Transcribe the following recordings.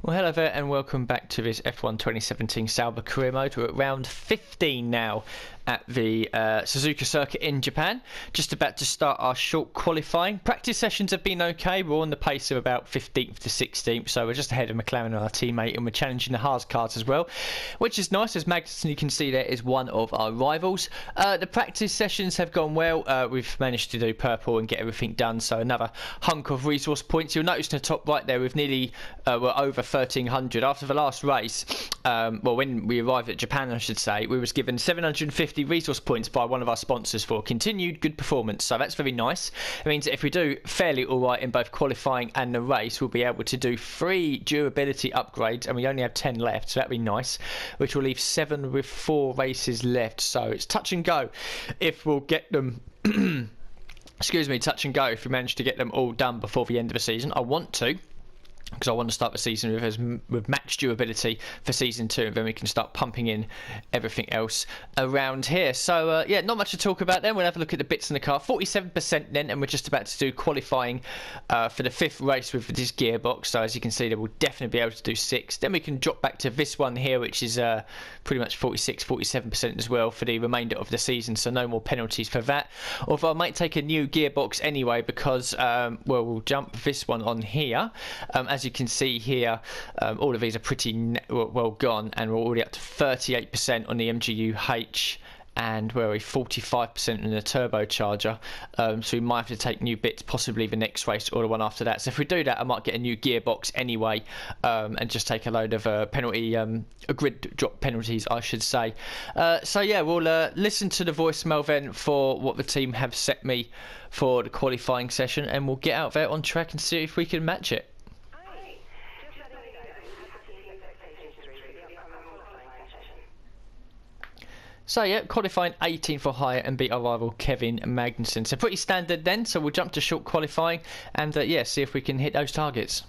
Well, hello there and welcome back to this F1 2017 Sauber Career Mode. We're at round 15 now at the Suzuka circuit in Japan. Just about to start our short qualifying. Practice sessions have been okay. We're on the pace of about 15th to 16th, so we're just ahead of McLaren and our teammate, and we're challenging the Haas cars as well, which is nice, as Magnussen, you can see there, is one of our rivals. The practice sessions have gone well. We've managed to do purple and get everything done, so another hunk of resource points. You'll notice in the top right there, we've nearly we're over 1300 after the last race. Well, when we arrived at Japan, I should say, we was given 750 resource points by one of our sponsors for continued good performance, so that's very nice. It means that if we do fairly alright in both qualifying and the race, we'll be able to do 3 durability upgrades, and we only have 10 left, so that'd be nice, which will leave 7 with 4 races left. So it's touch and go if we'll get them excuse me, touch and go if we manage to get them all done before the end of the season. I want to, because I want to start the season with max durability for season 2, and then we can start pumping in everything else around here. So yeah, not much to talk about then. We'll have a look at the bits in the car. 47% then, and we're just about to do qualifying for the 5th race with this gearbox. So as you can see there, we'll definitely be able to do 6. Then we can drop back to this one here, which is pretty much 47% as well for the remainder of the season, so no more penalties for that. Although I might take a new gearbox anyway, because well, we'll jump this one on here. As you can see here, all of these are pretty well gone, and we're already up to 38% on the MGU-H, and we're at 45% in the turbocharger. So we might have to take new bits, possibly the next race or the one after that. So if we do that, I might get a new gearbox anyway, and just take a load of grid drop penalties, I should say. So yeah, we'll listen to the voicemail then for what the team have set me for the qualifying session, and we'll get out there on track and see if we can match it. So yeah, qualifying 18th for hire and beat our rival Kevin Magnussen. So pretty standard then, so we'll jump to short qualifying and yeah, see if we can hit those targets.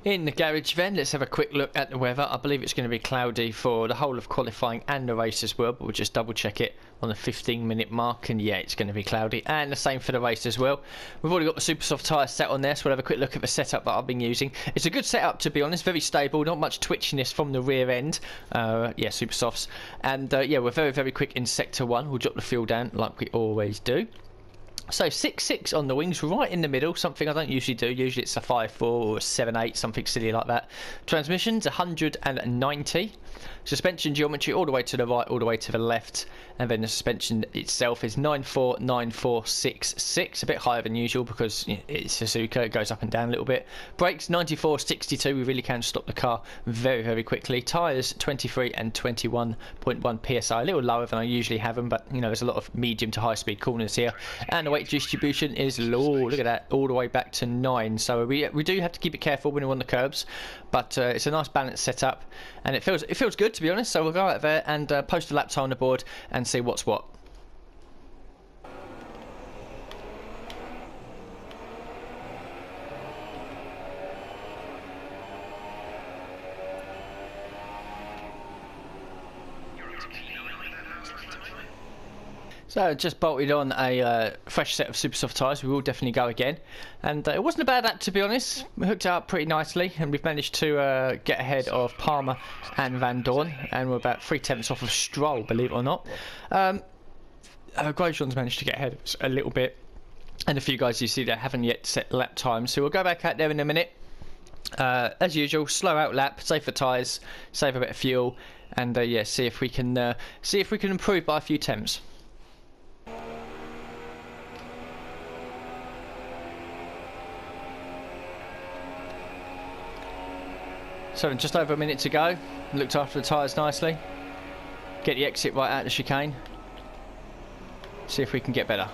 In the garage then, let's have a quick look at the weather. I believe it's going to be cloudy for the whole of qualifying and the race as well, but we'll just double check it on the 15-minute mark, and yeah, it's going to be cloudy, and the same for the race as well. We've already got the super soft tyres set on there, so we'll have a quick look at the setup that I've been using. It's a good setup, to be honest, very stable, not much twitchiness from the rear end. Yeah, super softs, and yeah, we're very quick in sector 1. We'll drop the fuel down like we always do. So 6.6 on the wings, right in the middle, something I don't usually do. Usually it's a 5.4 or a 7.8, something silly like that. Transmissions, 190. Suspension geometry all the way to the right, all the way to the left. And then the suspension itself is 94,9466. A bit higher than usual because it's Suzuka, it goes up and down a little bit. Brakes, 94,62. We really can stop the car very quickly. Tyres, 23 and 21.1 PSI. A little lower than I usually have them, but you know, there's a lot of medium to high speed corners here. And the weight distribution is low, look at that, all the way back to 9. So we do have to keep it careful when we're on the curbs, but it's a nice balanced setup, and it feels good, to be honest. So we'll go out there and post a lap time on the board and see what's what. So just bolted on a fresh set of super soft tyres. We will definitely go again, and it wasn't a bad lap, to be honest. We hooked it up pretty nicely, and we've managed to get ahead of Palmer and Van Dorn, and we're about 3/10 off of Stroll, believe it or not. Grosjean's managed to get ahead a little bit, and a few guys you see there haven't yet set lap times, so we'll go back out there in a minute. As usual, slow out lap, save for tyres, save a bit of fuel, and yeah, see if we can improve by a few temps. So just over a minute to go. Looked after the tyres nicely. Get the exit right out of the chicane. See if we can get better.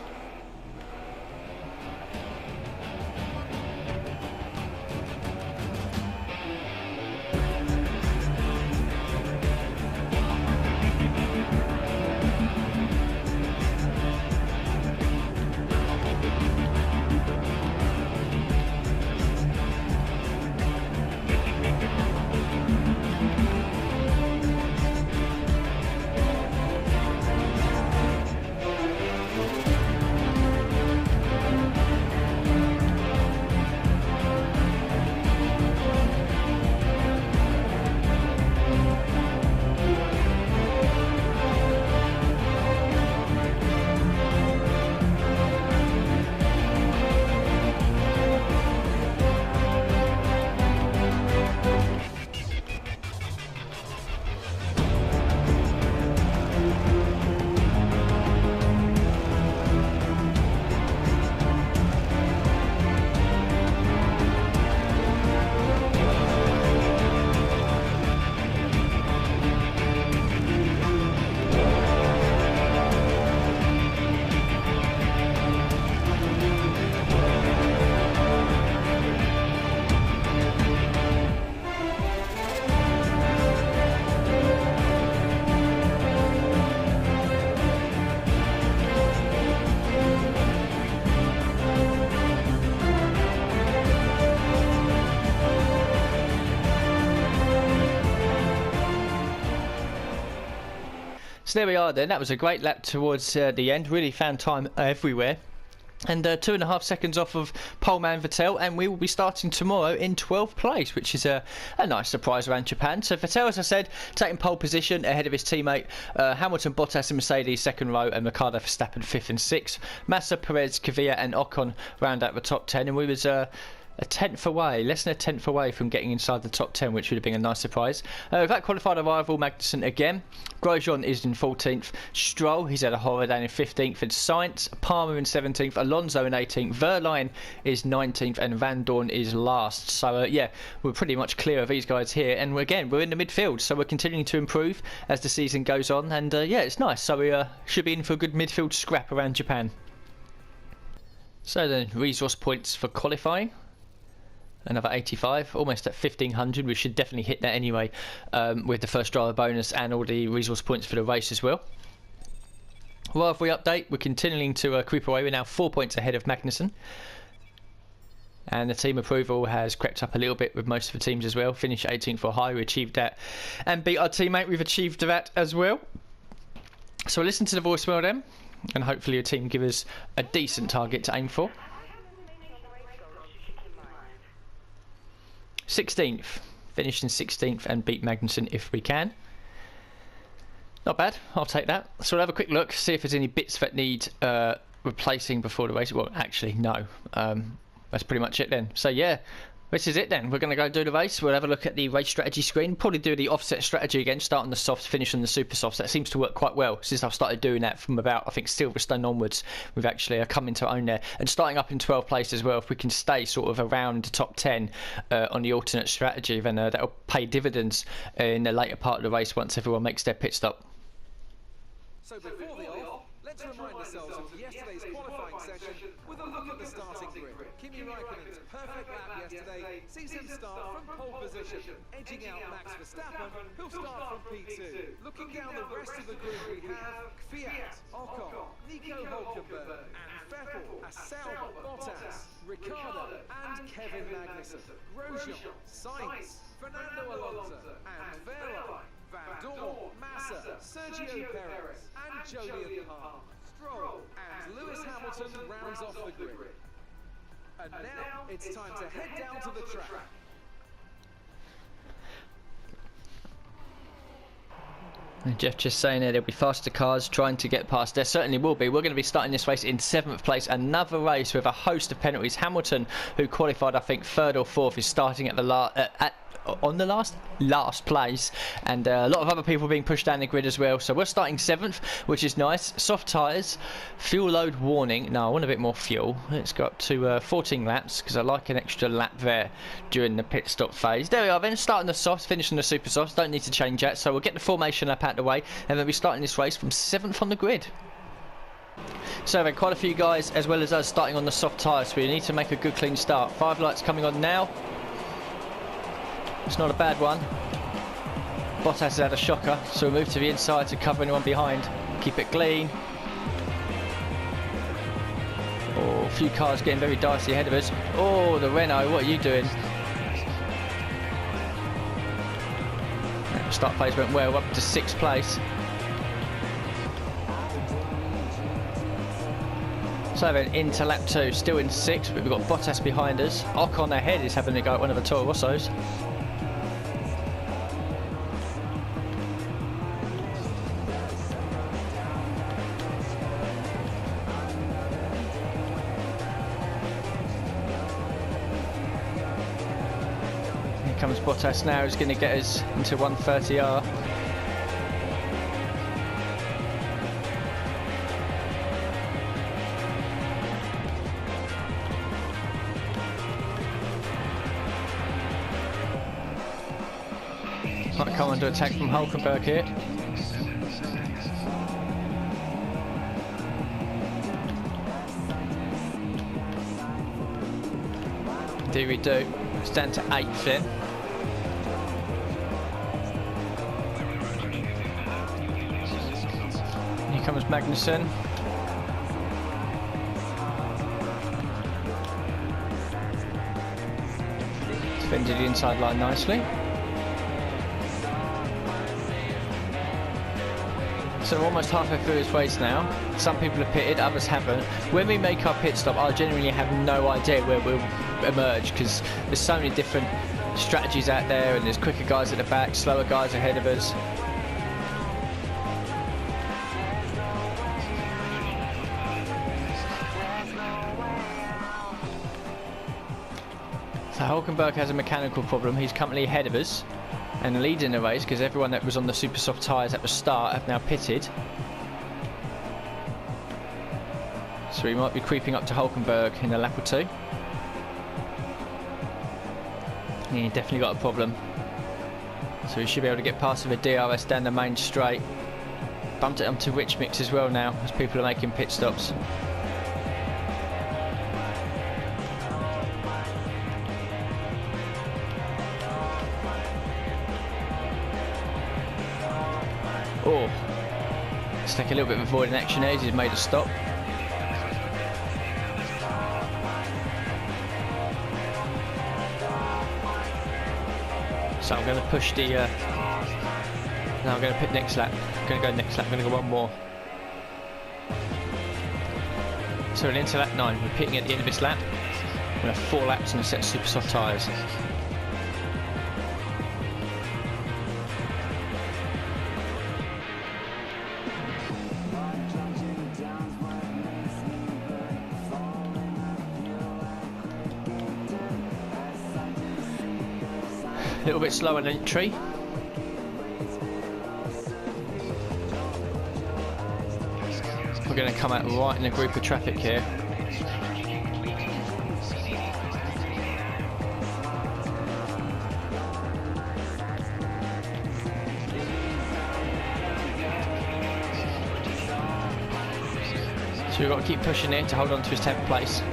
So there we are then. That was a great lap towards the end. Really found time everywhere. And 2.5 seconds off of poleman Vettel, and we will be starting tomorrow in 12th place, which is a nice surprise around Japan. So Vettel, as I said, taking pole position ahead of his teammate Hamilton, Bottas and Mercedes second row, and Ricciardo Verstappen 5th and 6th. Massa, Perez, Kvyat and Ocon round out the top 10, and we was a tenth away, less than a tenth away from getting inside the top 10, which would have been a nice surprise. That qualified arrival, Magnussen again. Grosjean is in 14th. Stroll, he's had a horror down in 15th. And Sainz, Palmer in 17th. Alonso in 18th. Verline is 19th. And Van Dorn is last. So, yeah, we're pretty much clear of these guys here. And again, we're in the midfield. So we're continuing to improve as the season goes on. And, yeah, it's nice. So we should be in for a good midfield scrap around Japan. So then, resource points for qualifying. Another 85, almost at 1500. We should definitely hit that anyway, with the first driver bonus and all the resource points for the race as well. Well, if we update, we're continuing to creep away. We're now 4 points ahead of Magnussen. And the team approval has crept up a little bit with most of the teams as well. Finished 18th or higher, we achieved that. And beat our teammate, we've achieved that as well. So we'll listen to the voicemail then, and hopefully your team give us a decent target to aim for. 16th, finished in 16th and beat Magnussen if we can. Not bad, I'll take that. So we'll have a quick look, see if there's any bits that need replacing before the race. Well, actually, no. That's pretty much it then. So yeah, this is it then. We're going to go do the race. We'll have a look at the race strategy screen. Probably do the offset strategy again, start on the softs, finish on the super softs. That seems to work quite well since I've started doing that from about, I think, Silverstone onwards. We've actually come into our own there. And starting up in 12th place as well, if we can stay sort of around the top 10 on the alternate strategy, then that'll pay dividends in the later part of the race once everyone makes their pit stop. So before the off, let's remind ourselves of yesterday's qualifying session with a look at the starting grid. Kimi Raikkonen's perfect lap yesterday sees him start from pole position, edging out Max Verstappen, who'll start from P2. Looking down the rest of the grid, we have Kvyat, Ocon, Nico Hülkenberg, and Vettel, Asal, Bottas, Ricciardo, and Kevin Magnussen, Grosjean, Sainz, Fernando Alonso, and Verline, Van Dorn, Massa, Sergio Perez, and Jolyon Palmer. Stroll and Lewis Hamilton rounds off the grid. And now it's time to head down to the track. And Jeff just saying there'll be faster cars trying to get past. There certainly will be. We're going to be starting this race in 7th place. Another race with a host of penalties. Hamilton, who qualified I think 3rd or 4th, is starting at the last place, and a lot of other people being pushed down the grid as well. So we're starting 7th, which is nice. Soft tyres, fuel load warning. No, I want a bit more fuel. Let's go up to 14 laps because I like an extra lap there during the pit stop phase. There we are then, starting the softs, finishing the super softs. Don't need to change that, so we'll get the formation lap out of the way and then we'll be starting this race from 7th on the grid. So then quite a few guys as well as us starting on the soft tyres, so we need to make a good clean start. 5 lights coming on now. It's not a bad one. Bottas has had a shocker, so we'll move to the inside to cover anyone behind. Keep it clean. Oh, a few cars getting very dicey ahead of us. Oh, the Renault, what are you doing? Start phase went well, up to 6th place. So then into lap 2, still in 6th, but we've got Bottas behind us. Ocon ahead is having a go at one of the Toro Rossos. Comes Bottas now, who's going to get us into 130R. Might come under attack from Hülkenberg here. Do we do? It's down to 8th then. Here comes Magnussen. Defended the inside line nicely. So we're almost halfway through this race now. Some people have pitted, others haven't. When we make our pit stop, I genuinely have no idea where we'll emerge because there's so many different strategies out there, and there's quicker guys at the back, slower guys ahead of us. So Hulkenberg has a mechanical problem. He's currently ahead of us and leading the race because everyone that was on the super soft tyres at the start have now pitted. So we might be creeping up to Hulkenberg in a lap or two. And he definitely got a problem. So we should be able to get past with a DRS down the main straight. Bumped it onto Rich Mix as well now as people are making pit stops. Oh, let's take a little bit of avoiding action here. He's made a stop. So I'm going to push the. No, I'm going to pit next lap. I'm going to go next lap. I'm going to go one more. So we're into lap 9. We're pitting at the end of this lap. We have 4 laps and a set of super soft tyres. A little bit slow on entry. We're going to come out right in a group of traffic here. So we've got to keep pushing here to hold on to his 10th place.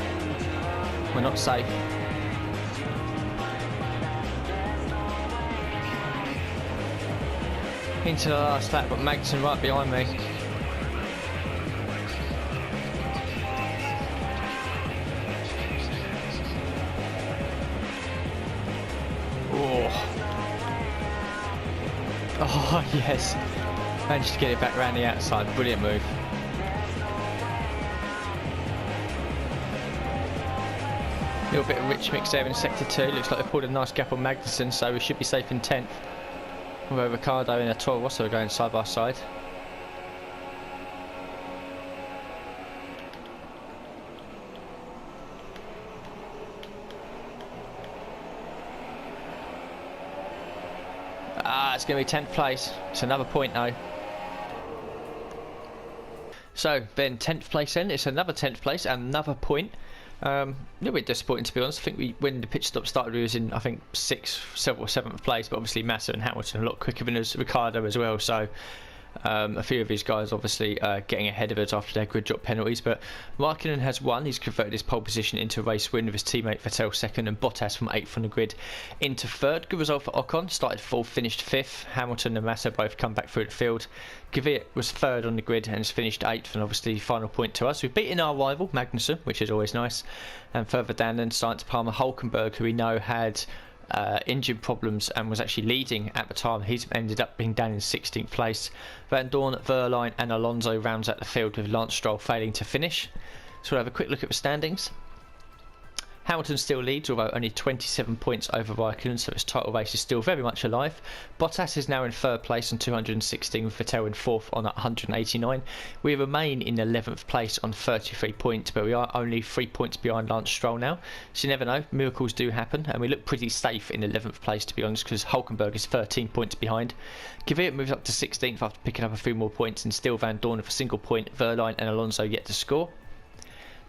We're not safe. Into the last lap, but Magnussen right behind me. Oh yes, managed to get it back around the outside. Brilliant move. A little bit of Rich Mix there in sector 2. Looks like they pulled a nice gap on Magnussen, so we should be safe in 10th. Although Ricardo and a Toro Rosso are going side by side. It's going to be 10th place. It's another point though. So then 10th place then. It's another 10th place and another point. A little bit disappointing to be honest. I think when the pit stop started we was in I think 6th or 7th place, but obviously Massa and Hamilton a lot quicker than us, Ricardo as well, so a few of these guys obviously getting ahead of us after their grid drop penalties. But Raikkonen has won. He's converted his pole position into a race win with his teammate Vettel 2nd and Bottas from 8th on the grid into 3rd. Good result for Ocon. Started 4th, finished 5th. Hamilton and Massa both come back through the field. Kvyat was 3rd on the grid and has finished 8th, and obviously final point to us. We've beaten our rival Magnussen, which is always nice. And further down then Science Palmer Hulkenberg, who we know had engine problems and was actually leading at the time. He's ended up being down in 16th place. Van Dorn, Verline and Alonso rounds out the field, with Lance Stroll failing to finish. So we'll have a quick look at the standings. Hamilton still leads, although only 27 points over Raikkonen, so his title race is still very much alive. Bottas is now in 3rd place on 216, with Vettel in 4th on 189. We remain in 11th place on 33 points, but we are only 3 points behind Lance Stroll now. So you never know, miracles do happen, and we look pretty safe in 11th place to be honest, because Hulkenberg is 13 points behind. Kvyat moves up to 16th after picking up a few more points, and still Van Dorn with a single point. Verline and Alonso yet to score.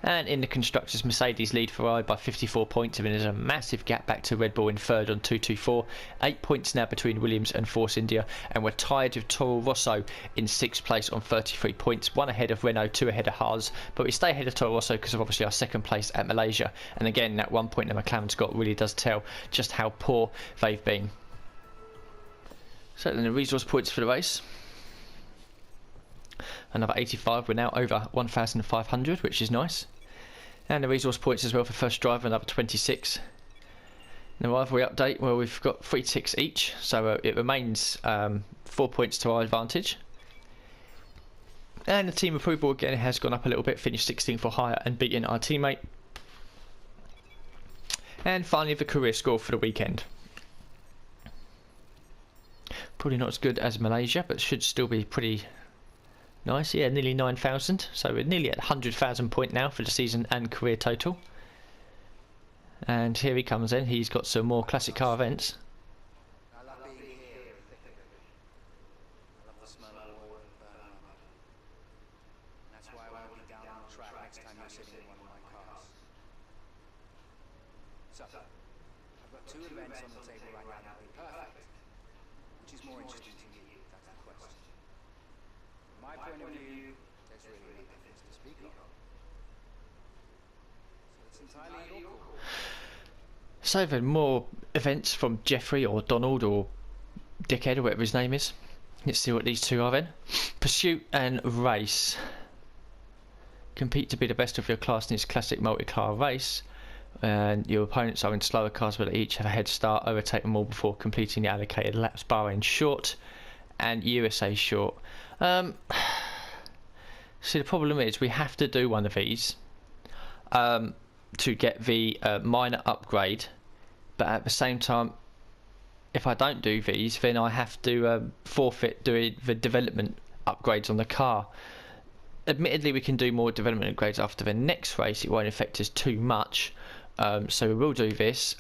And in the constructors, Mercedes lead Ferrari by 54 points. I mean, there's a massive gap back to Red Bull in 3rd on 224. 8 points now between Williams and Force India. And we're tied with Toro Rosso in 6th place on 33 points. 1 ahead of Renault, 2 ahead of Haas. But we stay ahead of Toro Rosso because of obviously our 2nd place at Malaysia. And again, that 1 point that McLaren's got really does tell just how poor they've been. So then the resource points for the race. Another 85. We're now over 1,500, which is nice. And the resource points as well for first driver, another 26. The rivalry update, well, we've got 3 ticks each, so it remains 4 points to our advantage. And the team approval again has gone up a little bit, finished 16th or higher and beating our teammate. And finally the career score for the weekend. Probably not as good as Malaysia, but should still be pretty nice. Yeah, nearly 9,000. So we're nearly at 100,000 point now for the season and career total. And here he comes in. He's got some more classic car events. I love being here in the thick of it. I love the smell of oil and burning mud. And that's why I want to be down on the track next time you're sitting in one of my cars. So, I've got 2 events on the table right now that will be perfect. Which is more interesting to you? That's the question. From my point of view, there's really nothing to speak of. So it's entirely your call. So then more events from Jeffrey or Donald or Dickhead or whatever his name is. Let's see what these 2 are then. Pursuit and race. Compete to be the best of your class in this classic multi-car race. And your opponents are in slower cars but each have a head start. Overtake them all before completing the allocated laps. Bahrain short and USA short. See, the problem is we have to do one of these to get the minor upgrade, but at the same time if I don't do these then I have to forfeit doing the development upgrades on the car. Admittedly we can do more development upgrades after the next race, it won't affect us too much, so we will do this.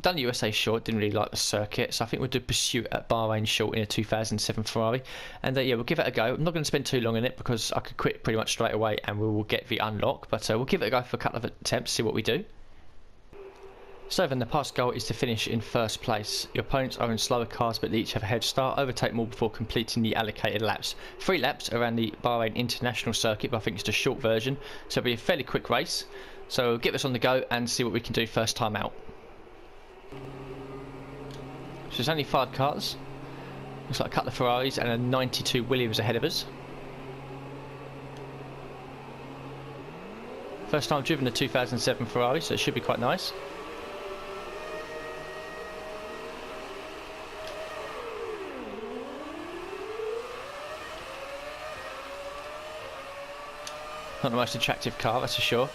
Done USA short, didn't really like the circuit, so I think we'll do Pursuit at Bahrain short in a 2007 Ferrari, and yeah, we'll give it a go. I'm not going to spend too long in it because I could quit pretty much straight away and we will get the unlock, but we'll give it a go for a couple of attempts, see what we do. So then the past goal is to finish in first place. Your opponents are in slower cars but they each have a head start. Overtake them all before completing the allocated laps. 3 laps around the Bahrain International Circuit, but I think it's a short version, so it'll be a fairly quick race. So we'll get this on the go and see what we can do first time out. So there's only 5 cars. Looks like a couple of Ferraris and a 92 Williams ahead of us. First time driven a 2007 Ferrari, so it should be quite nice. Not the most attractive car, that's for sure.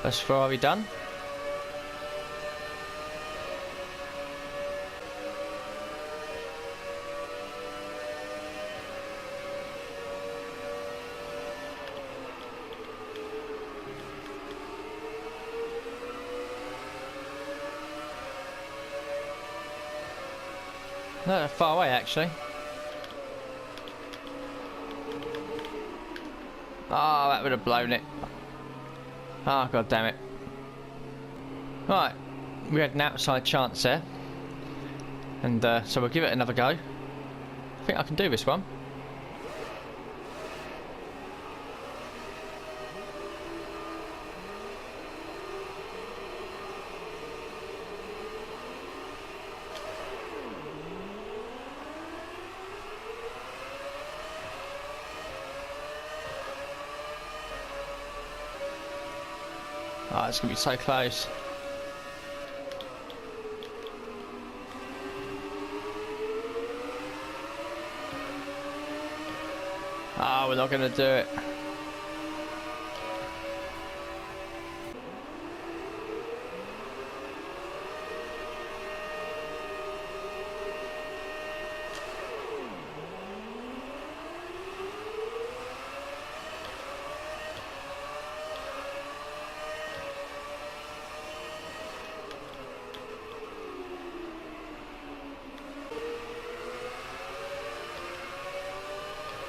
First Ferrari done. No, far away actually. Oh, that would have blown it. Oh, god damn it. Right, we had an outside chance there. And so we'll give it another go. I think I can do this one. Oh, it's going to be so close. Oh, we're not going to do it.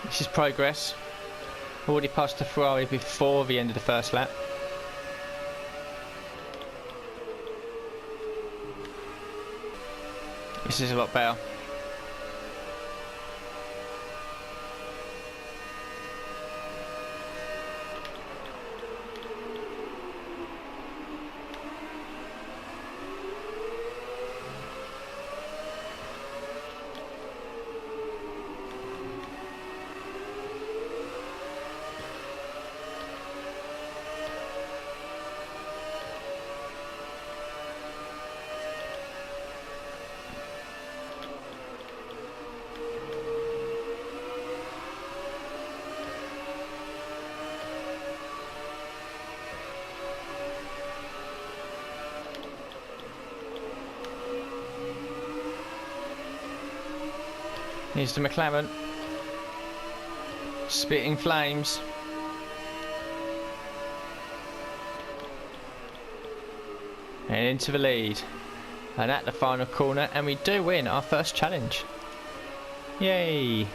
This is progress. Already passed the Ferrari before the end of the first lap. This is a lot better. Here's the McLaren. Spitting flames. And into the lead. And at the final corner, and we do win our first challenge. Yay!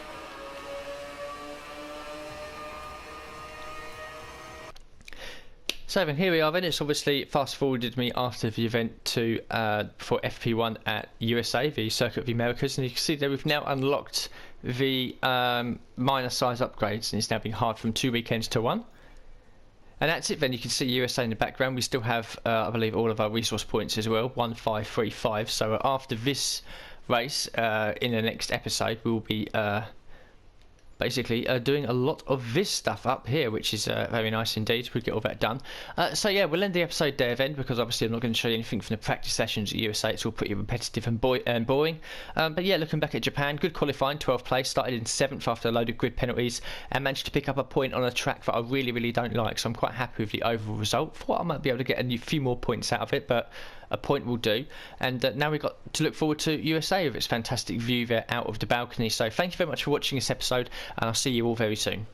So then here we are then. It's obviously fast forwarded me after the event to for FP1 at USA, the Circuit of the Americas, and you can see that we've now unlocked the minor size upgrades, and it's now been hard from 2 weekends to 1. And that's it then. You can see USA in the background. We still have, I believe, all of our resource points as well, 1535. So after this race, in the next episode, we'll be basically doing a lot of this stuff up here, which is very nice indeed. We'll get all that done. So yeah, we'll end the episode there then, because obviously I'm not going to show you anything from the practice sessions at USA. It's all pretty repetitive and boring. But yeah, looking back at Japan, good qualifying, 12th place, started in 7th after a load of grid penalties, and managed to pick up a point on a track that I really don't like. So I'm quite happy with the overall result. Thought I might be able to get a few more points out of it, but a point will do. And now we've got to look forward to USA with its fantastic view there out of the balcony. So thank you very much for watching this episode, and I'll see you all very soon.